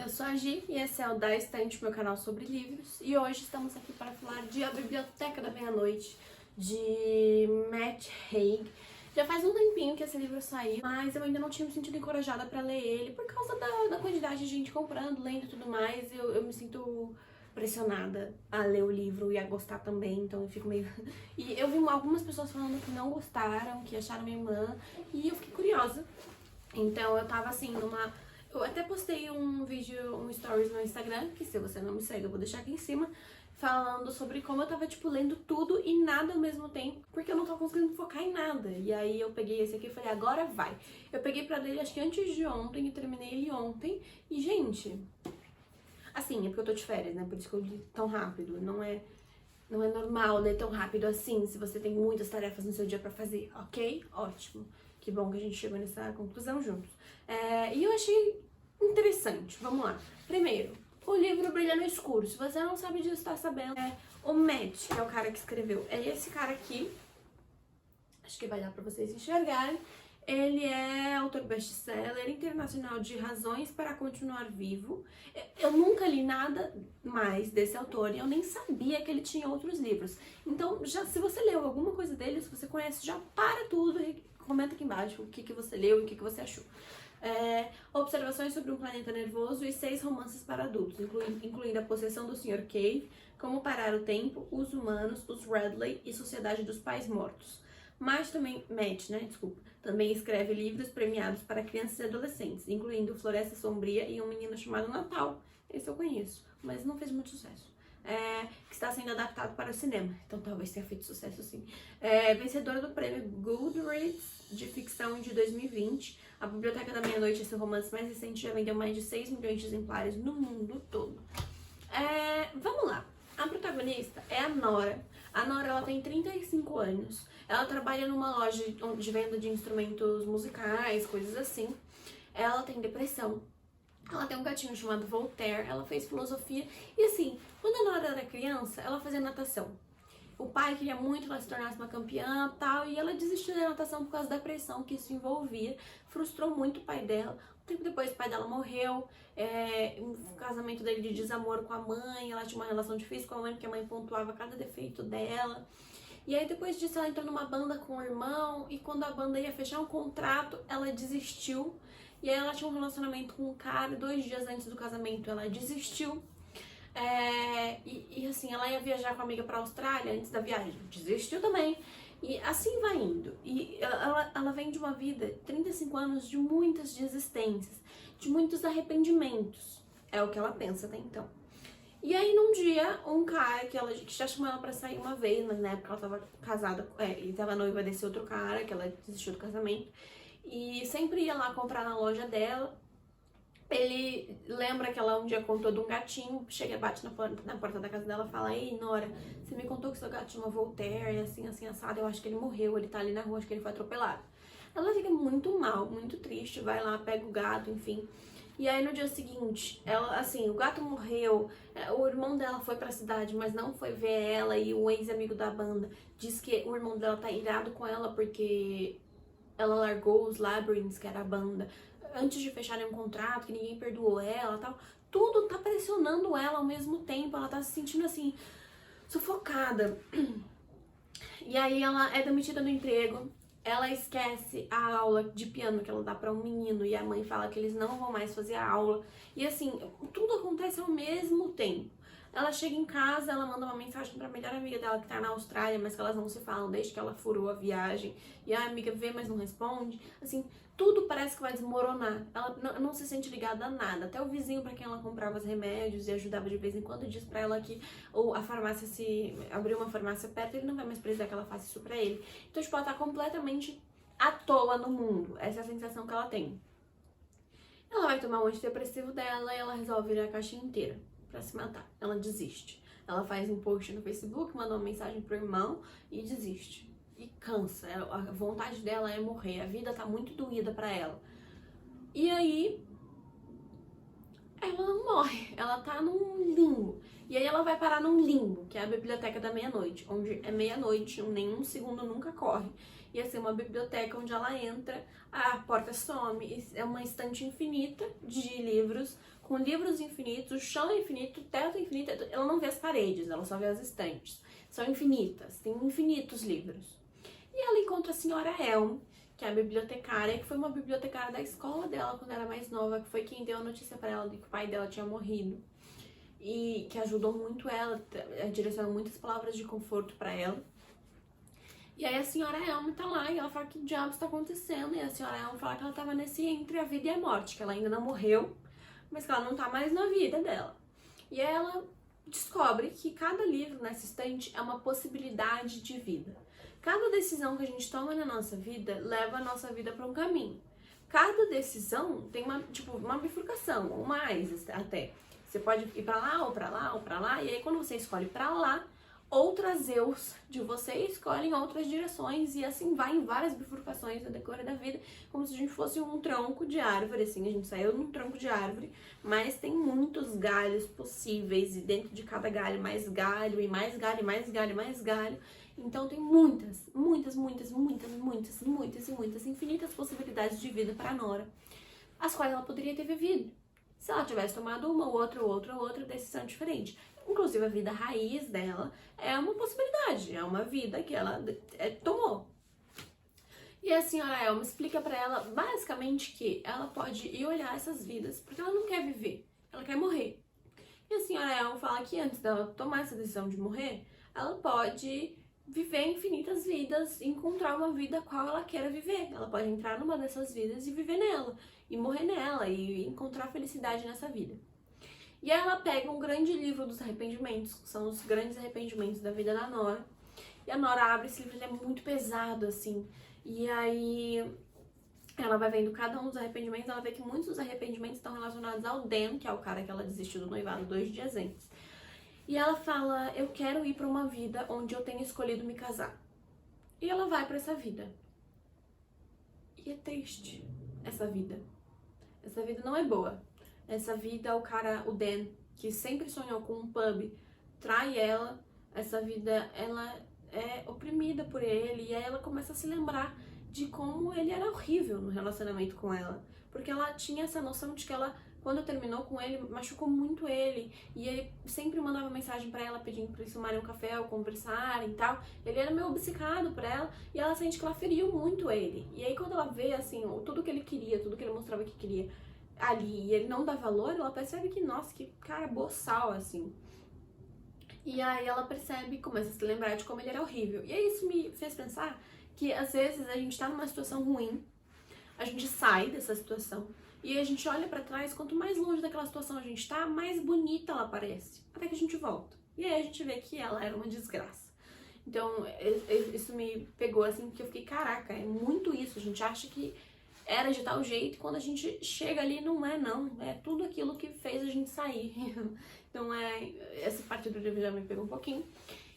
Eu sou a Gi e esse é o Da Estante, meu canal sobre livros. E hoje estamos aqui para falar de A Biblioteca da Meia-Noite, de Matt Haig. Já faz um tempinho que esse livro saiu, mas eu ainda não tinha me sentido encorajada para ler ele por causa da quantidade de gente comprando, lendo e tudo mais. Eu me sinto pressionada a ler o livro e a gostar também, então eu fico meio... E eu vi algumas pessoas falando que não gostaram, que acharam minha irmã, e eu fiquei curiosa. Então eu tava assim, eu até postei um vídeo, um stories no Instagram, que se você não me segue eu vou deixar aqui em cima, falando sobre como eu tava, tipo, lendo tudo e nada ao mesmo tempo, porque eu não tava conseguindo focar em nada. E aí eu peguei esse aqui e falei, agora vai. Eu peguei pra ler ele acho que antes de ontem e terminei ele ontem. E, gente, assim, é porque eu tô de férias, né? Por isso que eu li tão rápido. Não é normal ler tão rápido assim, se você tem muitas tarefas no seu dia pra fazer, ok? Ótimo. Que bom que a gente chegou nessa conclusão juntos. E eu achei interessante. Vamos lá. Primeiro, o livro Brilha no Escuro. Se você não sabe disso, tá sabendo. O Matt, que é o cara que escreveu, é esse cara aqui. Acho que vai dar pra vocês enxergarem. Ele é autor best-seller internacional de Razões para Continuar Vivo. Eu nunca li nada mais desse autor e eu nem sabia que ele tinha outros livros. Então, se você leu alguma coisa dele, se você conhece, já para tudo e comenta aqui embaixo o que você leu e o que você achou. Observações sobre um planeta nervoso e 6 romances para adultos, incluindo A Possessão do Sr. Cave, Como Parar o Tempo, Os Humanos, Os Radley e Sociedade dos Pais Mortos. Matt também escreve livros premiados para crianças e adolescentes, incluindo Floresta Sombria e Um Menino Chamado Natal. Esse eu conheço, mas não fez muito sucesso. Que está sendo adaptado para o cinema, então talvez tenha feito sucesso sim. Vencedora do prêmio Goodreads de ficção de 2020, A Biblioteca da Meia-Noite, esse romance mais recente, já vendeu mais de 6 milhões de exemplares no mundo todo. Vamos lá. A protagonista é a Nora. A Nora, ela tem 35 anos. Ela trabalha numa loja de venda de instrumentos musicais, coisas assim. Ela tem depressão. Ela tem um gatinho chamado Voltaire. Ela fez filosofia. E assim, quando a Nora era criança, ela fazia natação. O pai queria muito que ela se tornasse uma campeã e tal, e ela desistiu da natação por causa da pressão que isso envolvia. Frustrou muito o pai dela. Um tempo depois, o pai dela morreu. Um casamento dele de desamor com a mãe. Ela tinha uma relação difícil com a mãe, porque a mãe pontuava cada defeito dela. E aí, depois disso, ela entrou numa banda com o irmão, e quando a banda ia fechar um contrato, ela desistiu. E aí, ela tinha um relacionamento com um cara, 2 dias antes do casamento, ela desistiu. Assim, ela ia viajar com a amiga pra Austrália antes da viagem, desistiu também. E assim vai indo. E ela vem de uma vida, 35 anos, de muitas desistências, de muitos arrependimentos. É o que ela pensa até então. E aí, num dia, um cara que já chamou ela pra sair uma vez, mas na época ela tava casada, e tava noiva desse outro cara, que ela desistiu do casamento. E sempre ia lá comprar na loja dela. Ele lembra que ela um dia contou de um gatinho, chega e bate na porta da casa dela e fala: Ei, Nora, você me contou que seu gato chama Voltaire, assim, assim, assado, eu acho que ele morreu, ele tá ali na rua, acho que ele foi atropelado. Ela fica muito mal, muito triste, vai lá, pega o gato, enfim. E aí no dia seguinte, o gato morreu, o irmão dela foi pra cidade, mas não foi ver ela, e o ex-amigo da banda diz que o irmão dela tá irado com ela porque ela largou os Labyrinths, que era a banda, antes de fecharem um contrato, que ninguém perdoou ela e tal. Tudo tá pressionando ela ao mesmo tempo, ela tá se sentindo assim, sufocada. E aí ela é demitida do emprego, ela esquece a aula de piano que ela dá pra um menino e a mãe fala que eles não vão mais fazer a aula. E assim, tudo acontece ao mesmo tempo. Ela chega em casa, ela manda uma mensagem pra melhor amiga dela que tá na Austrália, mas que elas não se falam desde que ela furou a viagem. E a amiga vê, mas não responde. Assim, tudo parece que vai desmoronar. Ela não se sente ligada a nada. Até o vizinho pra quem ela comprava os remédios e ajudava de vez em quando diz pra ela que a farmácia, se abrir uma farmácia perto, ele não vai mais precisar que ela faça isso pra ele. Então, tipo, ela tá completamente à toa no mundo. Essa é a sensação que ela tem. Ela vai tomar o antidepressivo dela e ela resolve virar a caixinha inteira pra se matar. Ela desiste. Ela faz um post no Facebook, manda uma mensagem pro irmão e desiste. E cansa. A vontade dela é morrer. A vida tá muito doída pra ela. E aí, ela não morre. Ela tá num limbo. E aí ela vai parar num limbo, que é a Biblioteca da Meia-Noite, onde é meia-noite, nenhum segundo nunca corre. Ia ser uma biblioteca onde ela entra, a porta some, é uma estante infinita de livros com livros infinitos, o chão é infinito, o teto é infinito, ela não vê as paredes, ela só vê as estantes. São infinitas, tem infinitos livros. E ela encontra a senhora Helm, que é a bibliotecária, que foi uma bibliotecária da escola dela quando era mais nova, que foi quem deu a notícia pra ela de que o pai dela tinha morrido. E que ajudou muito ela, direcionou muitas palavras de conforto pra ela. E aí a senhora Helm tá lá e ela fala que diabos tá acontecendo. E a senhora Helm fala que ela tava nesse entre a vida e a morte, que ela ainda não morreu, mas que ela não tá mais na vida dela. E aí ela descobre que cada livro nessa estante é uma possibilidade de vida. Cada decisão que a gente toma na nossa vida leva a nossa vida para um caminho. Cada decisão tem uma bifurcação, ou mais até. Você pode ir para lá, ou para lá, ou para lá, e aí quando você escolhe para lá, outras eus de você escolhem outras direções, e assim vai em várias bifurcações no decorrer da vida, como se a gente fosse um tronco de árvore, assim, a gente saiu num tronco de árvore, mas tem muitos galhos possíveis, e dentro de cada galho mais galho, e mais galho, e mais galho, e mais galho. Então tem muitas, infinitas possibilidades de vida para Nora, as quais ela poderia ter vivido, se ela tivesse tomado uma, outra decisão diferente. Inclusive a vida raiz dela é uma possibilidade, é uma vida que ela tomou. E a senhora Elma explica pra ela, basicamente, que ela pode ir olhar essas vidas porque ela não quer viver, ela quer morrer. E a senhora Elma fala que antes dela tomar essa decisão de morrer, ela pode viver infinitas vidas, encontrar uma vida a qual ela queira viver. Ela pode entrar numa dessas vidas e viver nela, e morrer nela, e encontrar felicidade nessa vida. E aí ela pega um grande livro dos arrependimentos, que são os grandes arrependimentos da vida da Nora. E a Nora abre esse livro, ele é muito pesado, assim. E aí ela vai vendo cada um dos arrependimentos, ela vê que muitos dos arrependimentos estão relacionados ao Dan, que é o cara que ela desistiu do noivado 2 dias antes. E ela fala, eu quero ir pra uma vida onde eu tenha escolhido me casar. E ela vai pra essa vida. E é triste, essa vida. Essa vida não é boa. Essa vida, o Dan, que sempre sonhou com um pub, trai ela. Essa vida, ela é oprimida por ele. E aí ela começa a se lembrar de como ele era horrível no relacionamento com ela. Porque ela tinha essa noção de que ela, quando terminou com ele, machucou muito ele. E ele sempre mandava mensagem pra ela pedindo pra eles tomarem um café ou conversarem e tal. Ele era meio obcecado por ela. E ela sente que ela feriu muito ele. E aí quando ela vê, assim, tudo que ele queria, tudo que ele mostrava que queria ali, e ele não dá valor, ela percebe que, nossa, que cara boçal, assim. E aí ela percebe, começa a se lembrar de como ele era horrível. E aí isso me fez pensar que, às vezes, a gente tá numa situação ruim, a gente sai dessa situação, e a gente olha pra trás, quanto mais longe daquela situação a gente tá, mais bonita ela parece, até que a gente volta. E aí a gente vê que ela era uma desgraça. Então, isso me pegou, assim, porque eu fiquei, caraca, é muito isso, a gente acha que era de tal jeito, e quando a gente chega ali não é não, é tudo aquilo que fez a gente sair. Então essa parte do livro já me pegou um pouquinho.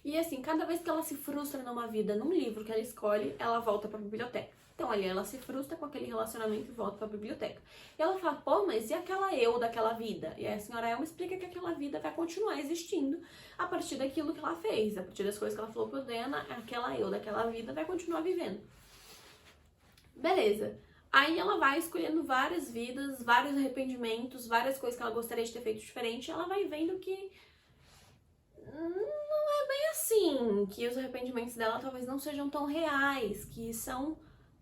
E assim, cada vez que ela se frustra numa vida, num livro que ela escolhe, ela volta pra biblioteca. Então ali ela se frustra com aquele relacionamento e volta pra biblioteca. E ela fala, pô, mas e aquela eu daquela vida? E aí a senhora Elma explica que aquela vida vai continuar existindo a partir daquilo que ela fez, a partir das coisas que ela falou pro Dana, aquela eu daquela vida vai continuar vivendo. Beleza. Aí ela vai escolhendo várias vidas, vários arrependimentos, várias coisas que ela gostaria de ter feito diferente. Ela vai vendo que não é bem assim, que os arrependimentos dela talvez não sejam tão reais, que são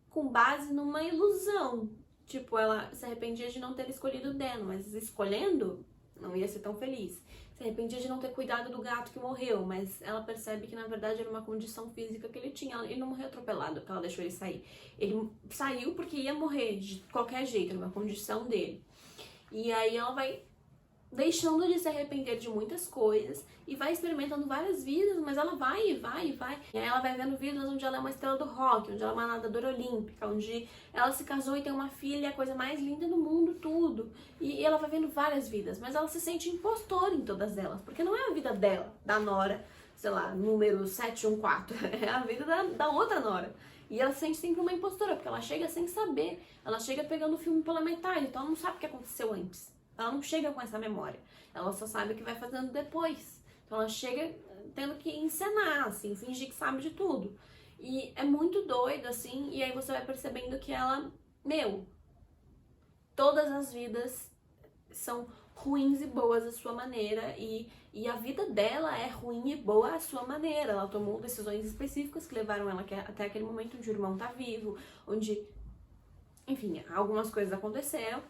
com base numa ilusão. Tipo, ela se arrependia de não ter escolhido o Dan, mas escolhendo, não ia ser tão feliz. Se arrependia de não ter cuidado do gato que morreu, mas ela percebe que na verdade era uma condição física que ele tinha. Ele não morreu atropelado, porque ela deixou ele sair. Ele saiu porque ia morrer de qualquer jeito, era uma condição dele. E aí ela vai deixando de se arrepender de muitas coisas e vai experimentando várias vidas, mas ela vai. E aí ela vai vendo vidas onde ela é uma estrela do rock, onde ela é uma nadadora olímpica, onde ela se casou e tem uma filha, a coisa mais linda do mundo, tudo. E ela vai vendo várias vidas, mas ela se sente impostora em todas elas, porque não é a vida dela, da Nora, sei lá, número 714, é a vida da outra Nora. E ela se sente sempre uma impostora, porque ela chega sem saber, ela chega pegando o filme pela metade, então ela não sabe o que aconteceu antes. Ela não chega com essa memória, ela só sabe o que vai fazendo depois. Então ela chega tendo que encenar, assim, fingir que sabe de tudo. E é muito doido, assim, e aí você vai percebendo que ela, todas as vidas são ruins e boas à sua maneira, e a vida dela é ruim e boa à sua maneira. Ela tomou decisões específicas que levaram ela até aquele momento onde o irmão tá vivo, onde, enfim, algumas coisas aconteceram.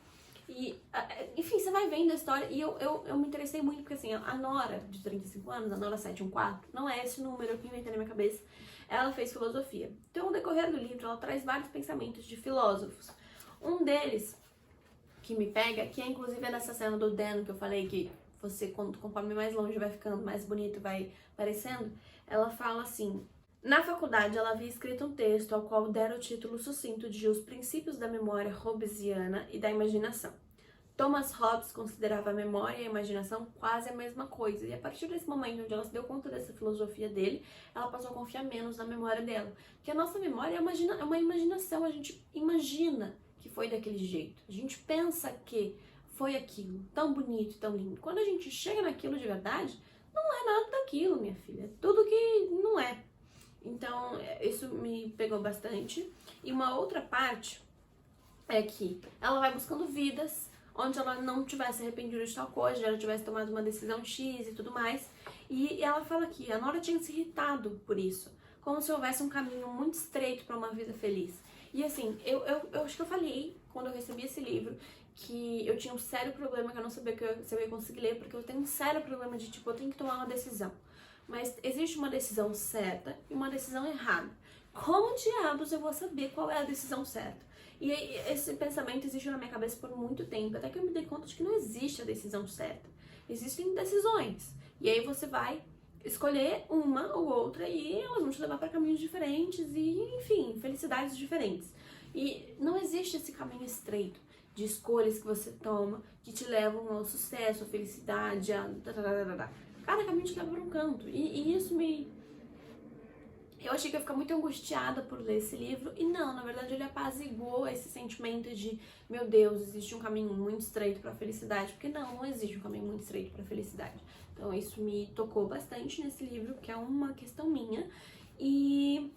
E, enfim, você vai vendo a história, e eu me interessei muito, porque assim, a Nora, de 35 anos, a Nora 714, não é esse número que eu inventei na minha cabeça, ela fez filosofia. Então, no decorrer do livro, ela traz vários pensamentos de filósofos. Um deles, que me pega, que é inclusive nessa cena do Dan, que eu falei que você, conforme mais longe vai ficando, mais bonito vai parecendo, ela fala assim: na faculdade, ela havia escrito um texto ao qual dera o título sucinto de Os Princípios da Memória Hobbesiana e da Imaginação. Thomas Hobbes considerava a memória e a imaginação quase a mesma coisa, e a partir desse momento onde ela se deu conta dessa filosofia dele, ela passou a confiar menos na memória dela. Porque a nossa memória é uma imaginação, a gente imagina que foi daquele jeito, a gente pensa que foi aquilo, tão bonito, tão lindo. Quando a gente chega naquilo de verdade, não é nada daquilo, minha filha, é tudo que não é. Então, isso me pegou bastante. E uma outra parte é que ela vai buscando vidas onde ela não tivesse arrependido de tal coisa, ela tivesse tomado uma decisão X e tudo mais. E ela fala que a Nora tinha se irritado por isso, como se houvesse um caminho muito estreito para uma vida feliz. E assim, eu acho que eu falei, quando eu recebi esse livro, que eu tinha um sério problema, que eu não sabia se eu ia conseguir ler, porque eu tenho um sério problema de, tipo, eu tenho que tomar uma decisão. Mas existe uma decisão certa e uma decisão errada. Como diabos eu vou saber qual é a decisão certa? E esse pensamento existe na minha cabeça por muito tempo, até que eu me dei conta de que não existe a decisão certa. Existem decisões. E aí você vai escolher uma ou outra e elas vão te levar para caminhos diferentes e, enfim, felicidades diferentes. E não existe esse caminho estreito de escolhas que você toma que te levam ao sucesso, à felicidade, a... Cada caminho te leva para um canto. E isso me... Eu achei que eu ia ficar muito angustiada por ler esse livro, e não, na verdade ele apaziguou esse sentimento de, meu Deus, existe um caminho muito estreito para a felicidade, porque não existe um caminho muito estreito para a felicidade. Então isso me tocou bastante nesse livro, que é uma questão minha. E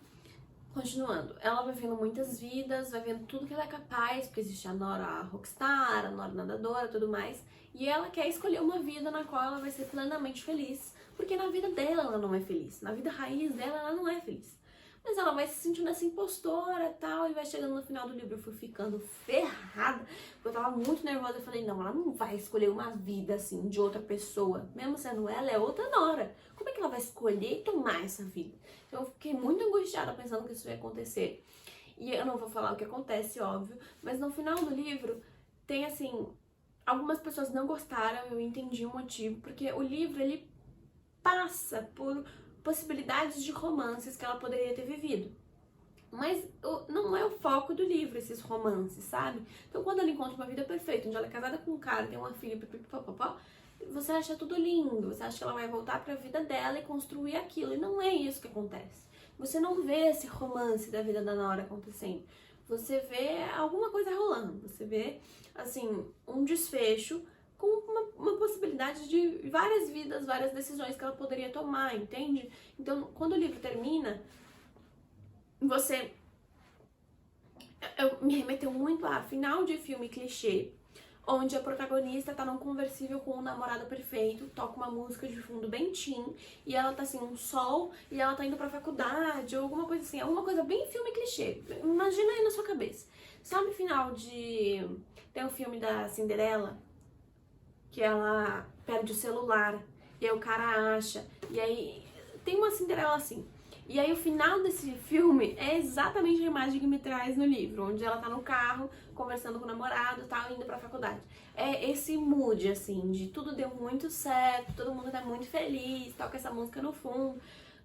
continuando, ela vai vendo muitas vidas, vai vendo tudo que ela é capaz, porque existe a Nora rockstar, a Nora nadadora, tudo mais, e ela quer escolher uma vida na qual ela vai ser plenamente feliz, porque na vida dela ela não é feliz, na vida raiz dela ela não é feliz. Mas ela vai se sentindo essa impostora e tal, e vai chegando no final do livro, eu fui ficando ferrada, porque eu tava muito nervosa. Eu falei, não, ela não vai escolher uma vida assim, de outra pessoa, mesmo sendo ela, é outra Nora. Como é que ela vai escolher e tomar essa vida? Então eu fiquei muito angustiada pensando que isso ia acontecer. E eu não vou falar o que acontece, óbvio, mas no final do livro tem assim, algumas pessoas não gostaram, eu entendi o motivo, porque o livro, ele passa por possibilidades de romances que ela poderia ter vivido. Mas não é o foco do livro, esses romances, sabe? Então quando ela encontra uma vida perfeita, onde ela é casada com um cara, tem uma filha, pipipipopopó, você acha tudo lindo, você acha que ela vai voltar pra vida dela e construir aquilo. E não é isso que acontece. Você não vê esse romance da vida da Nora acontecendo. Você vê alguma coisa rolando. Você vê, assim, um desfecho com uma possibilidade de várias vidas, várias decisões que ela poderia tomar, entende? Então, quando o livro termina, me remeteu muito a final de filme clichê, onde a protagonista tá num conversível com um namorado perfeito, toca uma música de fundo bem teen, e ela tá assim, um sol, e ela tá indo pra faculdade, ou alguma coisa assim, alguma coisa bem filme clichê. Imagina aí na sua cabeça. Sabe o final de... Tem um filme da Cinderela, que ela perde o celular, e aí o cara acha, e aí tem uma Cinderela assim. E aí o final desse filme é exatamente a imagem que me traz no livro, onde ela tá no carro, conversando com o namorado e tal, indo pra faculdade. É esse mood, assim, de tudo deu muito certo, todo mundo tá muito feliz, toca essa música no fundo,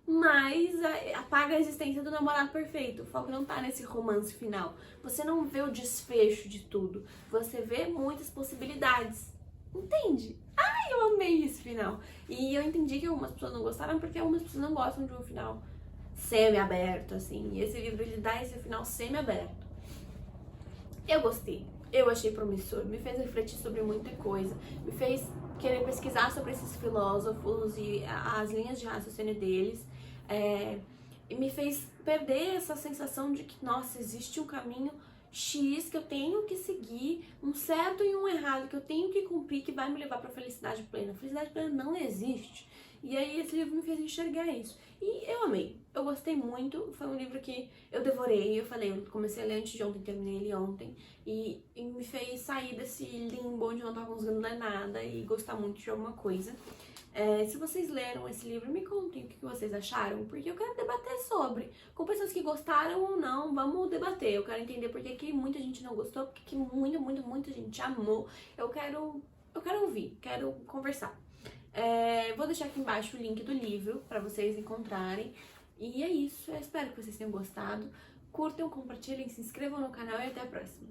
mas apaga a existência do namorado perfeito. O foco não tá nesse romance final. Você não vê o desfecho de tudo, você vê muitas possibilidades. Entende? Ai, eu amei esse final. E eu entendi que algumas pessoas não gostaram, porque algumas pessoas não gostam de um final semi-aberto, assim. E esse livro, ele dá esse final semi-aberto. Eu gostei. Eu achei promissor. Me fez refletir sobre muita coisa. Me fez querer pesquisar sobre esses filósofos e as linhas de raciocínio deles. E me fez perder essa sensação de que, nossa, existe um caminho X que eu tenho que seguir, um certo e um errado que eu tenho que cumprir que vai me levar pra felicidade plena. Felicidade plena não existe. E aí esse livro me fez enxergar isso. E eu amei, eu gostei muito, foi um livro que eu devorei, eu falei, eu comecei a ler antes de ontem, terminei ele ontem, e me fez sair desse limbo onde eu não tava conseguindo ler nada e gostar muito de alguma coisa. Se vocês leram esse livro, me contem o que vocês acharam, porque eu quero debater sobre, com pessoas que gostaram ou não, vamos debater, eu quero entender por que muita gente não gostou, porque que muita gente amou, eu quero ouvir, quero conversar. Vou deixar aqui embaixo o link do livro para vocês encontrarem. E é isso, eu espero que vocês tenham gostado. Curtam, compartilhem, se inscrevam no canal e até a próxima.